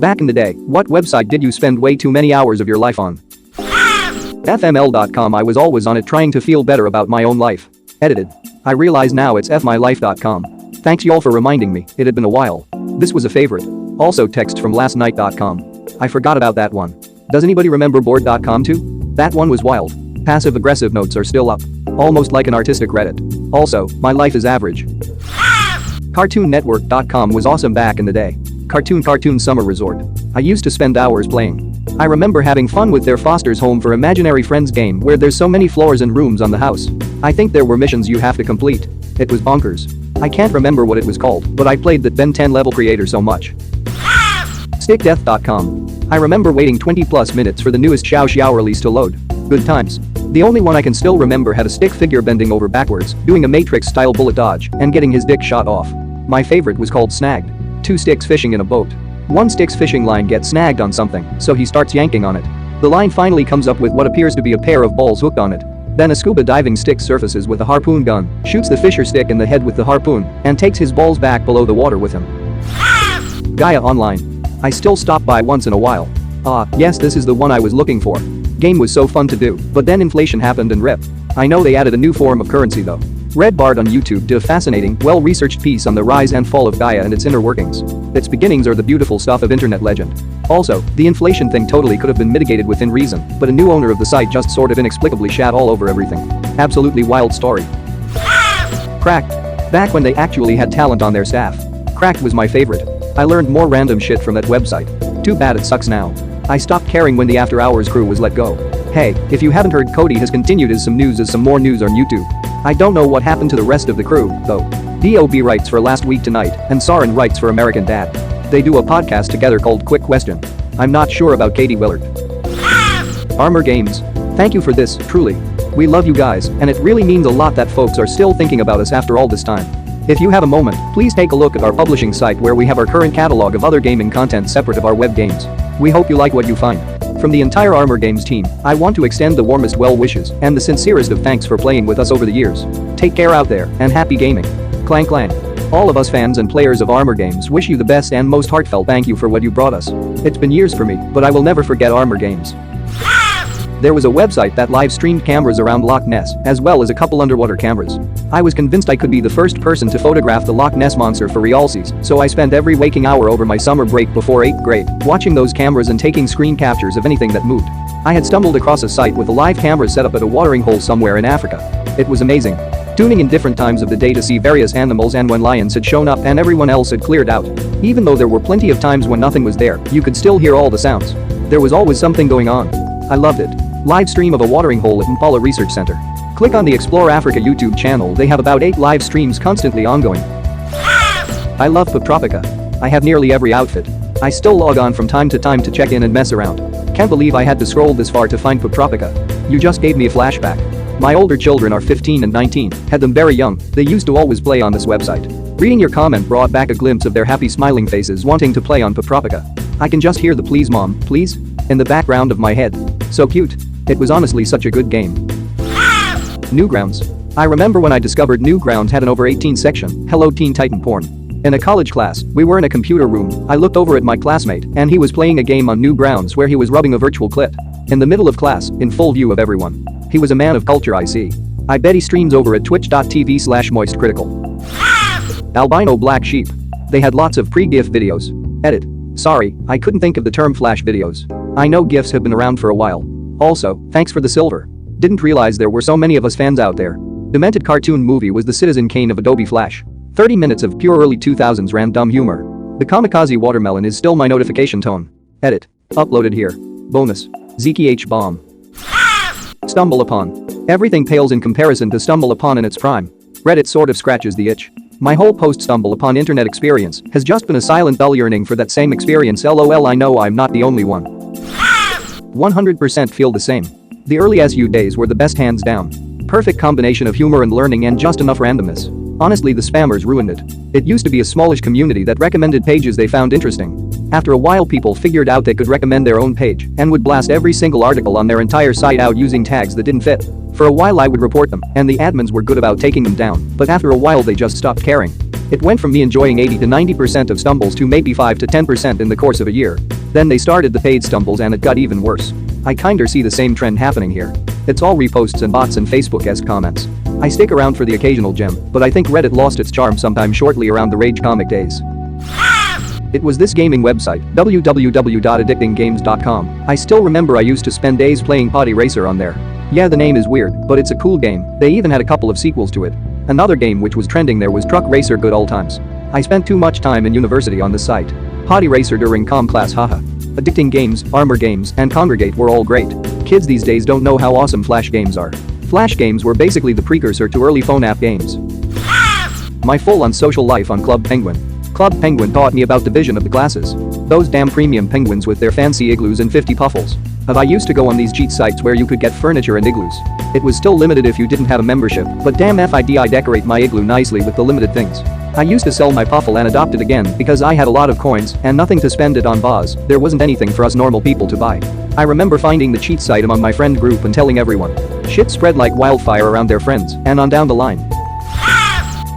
Back in the day, what website did you spend way too many hours of your life on? FML.com. I was always on it trying to feel better about my own life. Edited. I realize now it's fmylife.com. Thanks y'all for reminding me, it had been a while. This was a favorite. Also text from lastnight.com. I forgot about that one. Does anybody remember board.com too? That one was wild. Passive-aggressive notes are still up. Almost like an artistic Reddit. Also, my life is average. CartoonNetwork.com was awesome back in the day. Cartoon Summer Resort. I used to spend hours playing. I remember having fun with their Foster's Home for Imaginary Friends game where there's so many floors and rooms on the house. I think there were missions you have to complete. It was bonkers. I can't remember what it was called, but I played that Ben 10 level creator so much. StickDeath.com. I remember waiting 20+ minutes for the newest Xiao Xiao release to load. Good times. The only one I can still remember had a stick figure bending over backwards, doing a Matrix-style bullet dodge, and getting his dick shot off. My favorite was called Snagged. 2 sticks fishing in a boat. 1 stick's fishing line gets snagged on something, so he starts yanking on it. The line finally comes up with what appears to be a pair of balls hooked on it. Then a scuba diving stick surfaces with a harpoon gun, shoots the fisher stick in the head with the harpoon, and takes his balls back below the water with him. Gaia Online. I still stop by once in a while. Ah, yes, this is the one I was looking for. Game was so fun to do, but then inflation happened and rip. I know they added a new form of currency though. Red Bard on YouTube did a fascinating, well-researched piece on the rise and fall of Gaia and its inner workings. Its beginnings are the beautiful stuff of internet legend. Also, the inflation thing totally could have been mitigated within reason, but a new owner of the site just sort of inexplicably shat all over everything. Absolutely wild story. Cracked. Back when they actually had talent on their staff. Cracked was my favorite. I learned more random shit from that website. Too bad it sucks now. I stopped caring when the After Hours crew was let go. Hey, if you haven't heard, Cody has continued as some more news on YouTube. I don't know what happened to the rest of the crew, though. DOB writes for Last Week Tonight, and Sarin writes for American Dad. They do a podcast together called Quick Question. I'm not sure about Katie Willard. Armor Games. Thank you for this, truly. We love you guys, and it really means a lot that folks are still thinking about us after all this time. If you have a moment, please take a look at our publishing site where we have our current catalog of other gaming content separate of our web games. We hope you like what you find. From the entire Armor Games team, I want to extend the warmest well wishes and the sincerest of thanks for playing with us over the years. Take care out there, and happy gaming. Clang clang. All of us fans and players of Armor Games wish you the best and most heartfelt thank you for what you brought us. It's been years for me, but I will never forget Armor Games. There was a website that live-streamed cameras around Loch Ness, as well as a couple underwater cameras. I was convinced I could be the first person to photograph the Loch Ness monster for realsies, so I spent every waking hour over my summer break before 8th grade, watching those cameras and taking screen captures of anything that moved. I had stumbled across a site with a live camera set up at a watering hole somewhere in Africa. It was amazing. Tuning in different times of the day to see various animals and when lions had shown up and everyone else had cleared out. Even though there were plenty of times when nothing was there, you could still hear all the sounds. There was always something going on. I loved it. Live stream of a watering hole at Impala Research Center. Click on the Explore Africa YouTube channel. They have about 8 live streams constantly ongoing. I love Poptropica. I have nearly every outfit. I still log on from time to time to check in and mess around. Can't believe I had to scroll this far to find Poptropica. You just gave me a flashback. My older children are 15 and 19, had them very young. They used to always play on this website. Reading your comment brought back a glimpse of their happy smiling faces wanting to play on Poptropica. I can just hear the "please mom, please" in the background of my head. So cute. It was honestly such a good game. Newgrounds. I remember when I discovered Newgrounds had an over 18 section, Hello Teen Titan porn. In a college class, we were in a computer room. I looked over at my classmate, and he was playing a game on Newgrounds where he was rubbing a virtual clit. In the middle of class, in full view of everyone. He was a man of culture, I see. I bet he streams over at twitch.tv/moistcritical. Albino Black Sheep. They had lots of pre-GIF videos. Edit. Sorry, I couldn't think of the term flash videos. I know GIFs have been around for a while. Also, thanks for the silver. Didn't realize there were so many of us fans out there. Demented Cartoon Movie was the Citizen Kane of Adobe Flash. 30 minutes of pure early 2000s random humor. The Kamikaze Watermelon is still my notification tone. Edit. Uploaded here. Bonus. Zeke H. Bomb. Stumble Upon. Everything pales in comparison to Stumble Upon in its prime. Reddit sort of scratches the itch. My whole post-Stumble Upon internet experience has just been a silent dull yearning for that same experience. LOL, I know I'm not the only one. 100% feel the same. The early SU days were the best, hands down. Perfect combination of humor and learning and just enough randomness. Honestly, the spammers ruined it. It used to be a smallish community that recommended pages they found interesting. After a while, people figured out they could recommend their own page and would blast every single article on their entire site out using tags that didn't fit. For a while I would report them, and the admins were good about taking them down, but after a while they just stopped caring. It went from me enjoying 80 to 90% of stumbles to maybe 5 to 10% in the course of a year. Then they started the paid stumbles and it got even worse. I kinda see the same trend happening here. It's all reposts and bots and Facebook-esque comments. I stick around for the occasional gem, but I think Reddit lost its charm sometime shortly around the Rage comic days. It was this gaming website, www.addictinggames.com. I still remember I used to spend days playing Potty Racer on there. Yeah, the name is weird, but it's a cool game. They even had a couple of sequels to it. Another game which was trending there was Truck Racer Good Old Times. I spent too much time in university on this site. Potty Racer during comm class, haha. Addicting Games, Armor Games, and Congregate were all great. Kids these days don't know how awesome Flash games are. Flash games were basically the precursor to early phone app games. My full-on social life on Club Penguin. Club Penguin taught me about division of the classes. Those damn premium penguins with their fancy igloos and 50 puffles. I used to go on these cheat sites where you could get furniture and igloos. It was still limited if you didn't have a membership, but damn if I decorate my igloo nicely with the limited things. I used to sell my puffle and adopt it again because I had a lot of coins and nothing to spend it on Boz. There wasn't anything for us normal people to buy. I remember finding the cheat site among my friend group and telling everyone. Shit spread like wildfire around their friends and on down the line.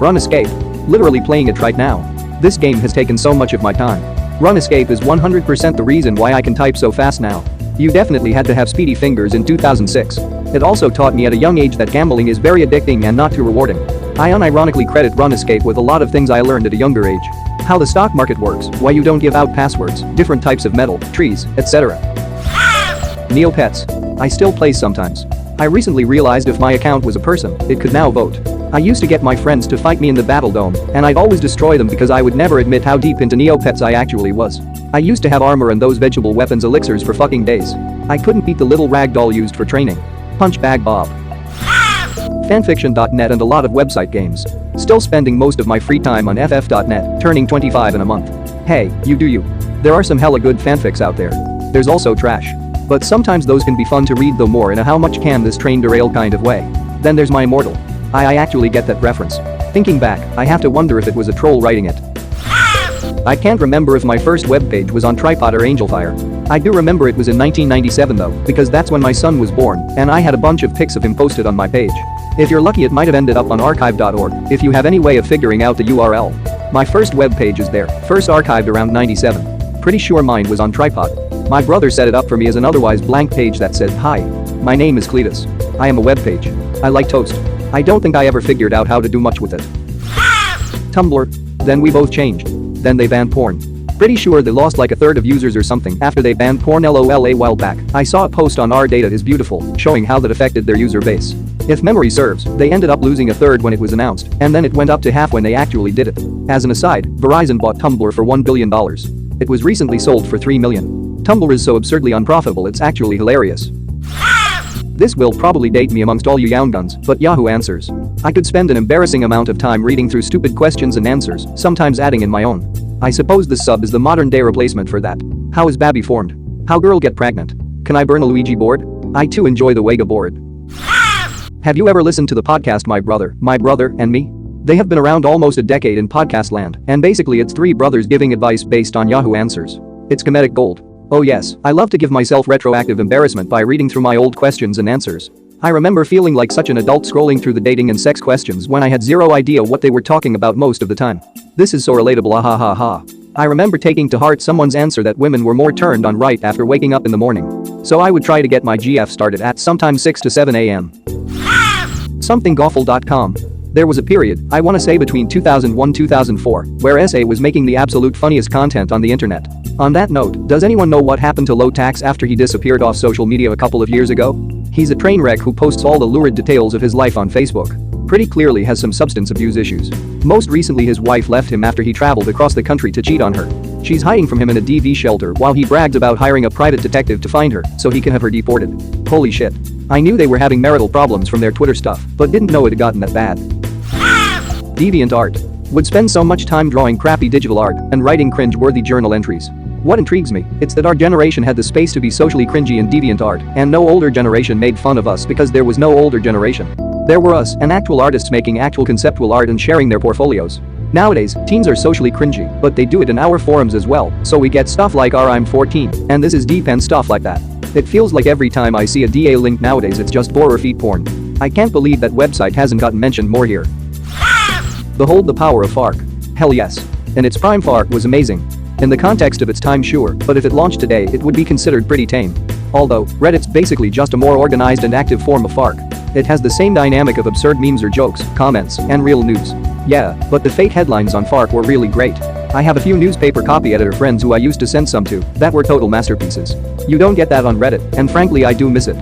Run Escape. Literally playing it right now. This game has taken so much of my time. Run Escape is 100% the reason why I can type so fast now. You definitely had to have speedy fingers in 2006. It also taught me at a young age that gambling is very addicting and not too rewarding. I unironically credit Run Escape with a lot of things I learned at a younger age. How the stock market works, why you don't give out passwords, different types of metal, trees, etc. Neopets. I still play sometimes. I recently realized if my account was a person, it could now vote. I used to get my friends to fight me in the Battle Dome, and I'd always destroy them because I would never admit how deep into Neopets I actually was. I used to have armor and those vegetable weapons elixirs for fucking days. I couldn't beat the little ragdoll used for training. Punchbag Bob. Fanfiction.net and a lot of website games. Still spending most of my free time on FF.net, turning 25 in a month. Hey, you do you. There are some hella good fanfics out there. There's also trash. But sometimes those can be fun to read though more in a how much can this train derail kind of way. Then there's My Immortal. I actually get that reference. Thinking back, I have to wonder if it was a troll writing it. I can't remember if my first webpage was on Tripod or Angelfire. I do remember it was in 1997 though, because that's when my son was born, and I had a bunch of pics of him posted on my page. If you're lucky it might have ended up on archive.org, if you have any way of figuring out the URL. My first webpage is there, first archived around 97. Pretty sure mine was on Tripod. My brother set it up for me as an otherwise blank page that said, "Hi. My name is Cletus. I am a webpage. I like toast." I don't think I ever figured out how to do much with it. Tumblr. Then we both changed. Then they banned porn. Pretty sure they lost like a third of users or something after they banned porn LOL a while back. I saw a post on Our Data is Beautiful showing how that affected their user base. If memory serves, they ended up losing a third when it was announced, and then it went up to half when they actually did it. As an aside, Verizon bought Tumblr for $1 billion. It was recently sold for $3 million. Tumblr is so absurdly unprofitable it's actually hilarious. This will probably date me amongst all you young guns, but Yahoo Answers. I could spend an embarrassing amount of time reading through stupid questions and answers, sometimes adding in my own. I suppose this sub is the modern day replacement for that. How is Babby formed? How girl get pregnant? Can I burn a Luigi board? I too enjoy the Wega board. Have you ever listened to the podcast My Brother, and Me? They have been around almost a decade in podcast land, and basically it's three brothers giving advice based on Yahoo Answers. It's comedic gold. Oh yes, I love to give myself retroactive embarrassment by reading through my old questions and answers. I remember feeling like such an adult scrolling through the dating and sex questions when I had zero idea what they were talking about most of the time. This is so relatable, ah ha ha ha. I remember taking to heart someone's answer that women were more turned on right after waking up in the morning. So I would try to get my GF started at sometime 6 to 7 a.m. Somethingawful.com. There was a period, I wanna say between 2001-2004, where SA was making the absolute funniest content on the internet. On that note, does anyone know what happened to Low Tax after he disappeared off social media a couple of years ago? He's a train wreck who posts all the lurid details of his life on Facebook. Pretty clearly has some substance abuse issues. Most recently his wife left him after he traveled across the country to cheat on her. She's hiding from him in a DV shelter while he brags about hiring a private detective to find her so he can have her deported. Holy shit. I knew they were having marital problems from their Twitter stuff, but didn't know it had gotten that bad. DeviantArt. Would spend so much time drawing crappy digital art and writing cringe-worthy journal entries. What intrigues me, it's that our generation had the space to be socially cringy in DeviantArt, and no older generation made fun of us because there was no older generation. There were us and actual artists making actual conceptual art and sharing their portfolios. Nowadays, teens are socially cringy, but they do it in our forums as well, so we get stuff like I'm 14, and this is deep and stuff like that. It feels like every time I see a DA link nowadays it's just borer feet porn. I can't believe that website hasn't gotten mentioned more here. Behold the power of FARC. Hell yes. In its prime FARC was amazing. In the context of its time sure, but if it launched today it would be considered pretty tame. Although, Reddit's basically just a more organized and active form of FARC. It has the same dynamic of absurd memes or jokes, comments, and real news. Yeah, but the fake headlines on FARC were really great. I have a few newspaper copy editor friends who I used to send some to that were total masterpieces. You don't get that on Reddit, and frankly I do miss it.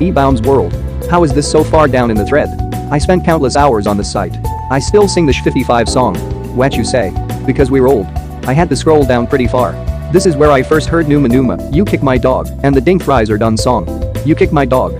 E-Bounds World. How is this so far down in the thread? I spent countless hours on this site. I still sing the Sh55 song. What you say? Because we're old. I had to scroll down pretty far. This is where I first heard Numa Numa, You Kick My Dog, and the Ding Fries Are Done song. You Kick My Dog.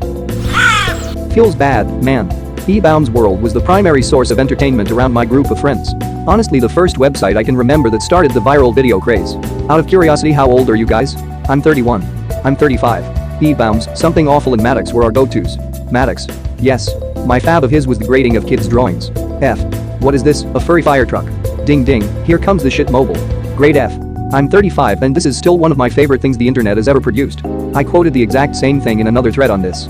Feels bad, man. E-Bounds World was the primary source of entertainment around my group of friends. Honestly, the first website I can remember that started the viral video craze. Out of curiosity, how old are you guys? I'm 31. I'm 35. E-Bounds, Something Awful, and Maddox were our go-tos. Maddox. Yes. My fab of his was the grading of kids' drawings. F. What is this, a furry fire truck? Ding ding, here comes the shit mobile. Grade F. I'm 35 and this is still one of my favorite things the internet has ever produced. I quoted the exact same thing in another thread on this.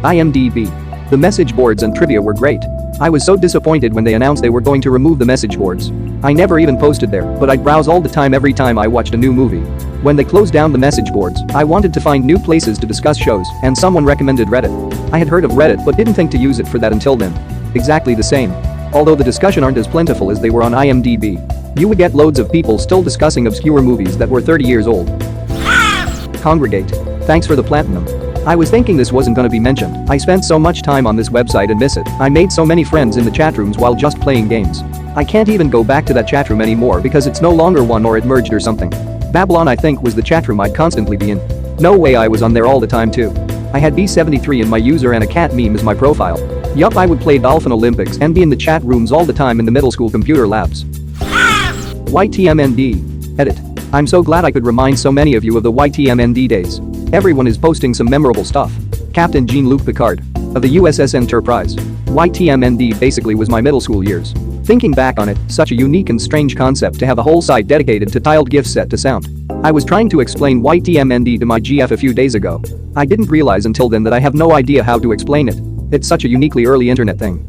IMDb. The message boards and trivia were great. I was so disappointed when they announced they were going to remove the message boards. I never even posted there, but I'd browse all the time every time I watched a new movie. When they closed down the message boards, I wanted to find new places to discuss shows, and someone recommended Reddit. I had heard of Reddit but didn't think to use it for that until then. Exactly the same. Although the discussion aren't as plentiful as they were on IMDb. You would get loads of people still discussing obscure movies that were 30 years old. Congregate. Thanks for the platinum. I was thinking this wasn't gonna be mentioned. I spent so much time on this website and miss it. I made so many friends in the chat rooms while just playing games. I can't even go back to that chat room anymore because it's no longer one or it merged or something. Babylon I think was the chat room I'd constantly be in. No way, I was on there all the time too. I had B73 in my user and a cat meme as my profile. Yup, I would play Dolphin Olympics and be in the chat rooms all the time in the middle school computer labs. YTMND. Edit. I'm so glad I could remind so many of you of the YTMND days. Everyone is posting some memorable stuff. Captain Jean-Luc Picard of the USS Enterprise. YTMND basically was my middle school years. Thinking back on it, such a unique and strange concept to have a whole site dedicated to tiled GIF set to sound. I was trying to explain YTMND to my GF a few days ago. I didn't realize until then that I have no idea how to explain it. It's such a uniquely early internet thing.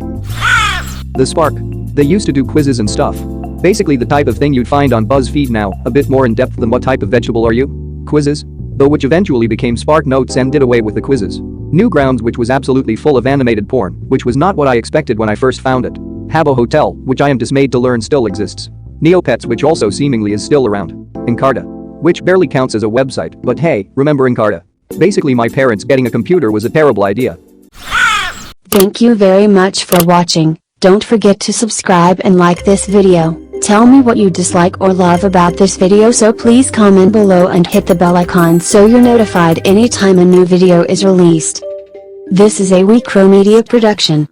The Spark. They used to do quizzes and stuff. Basically the type of thing you'd find on BuzzFeed now, a bit more in depth than what type of vegetable are you? Quizzes? Though which eventually became Spark Notes and did away with the quizzes. Newgrounds, which was absolutely full of animated porn, which was not what I expected when I first found it. Habbo Hotel, which I am dismayed to learn still exists. Neopets, which also seemingly is still around. Encarta. Which barely counts as a website, but hey, remember Encarta. Basically my parents getting a computer was a terrible idea. Thank you very much for watching. Don't forget to subscribe and like this video. Tell me what you dislike or love about this video, so please comment below and hit the bell icon so you're notified anytime a new video is released. This is a WeCrow Media production.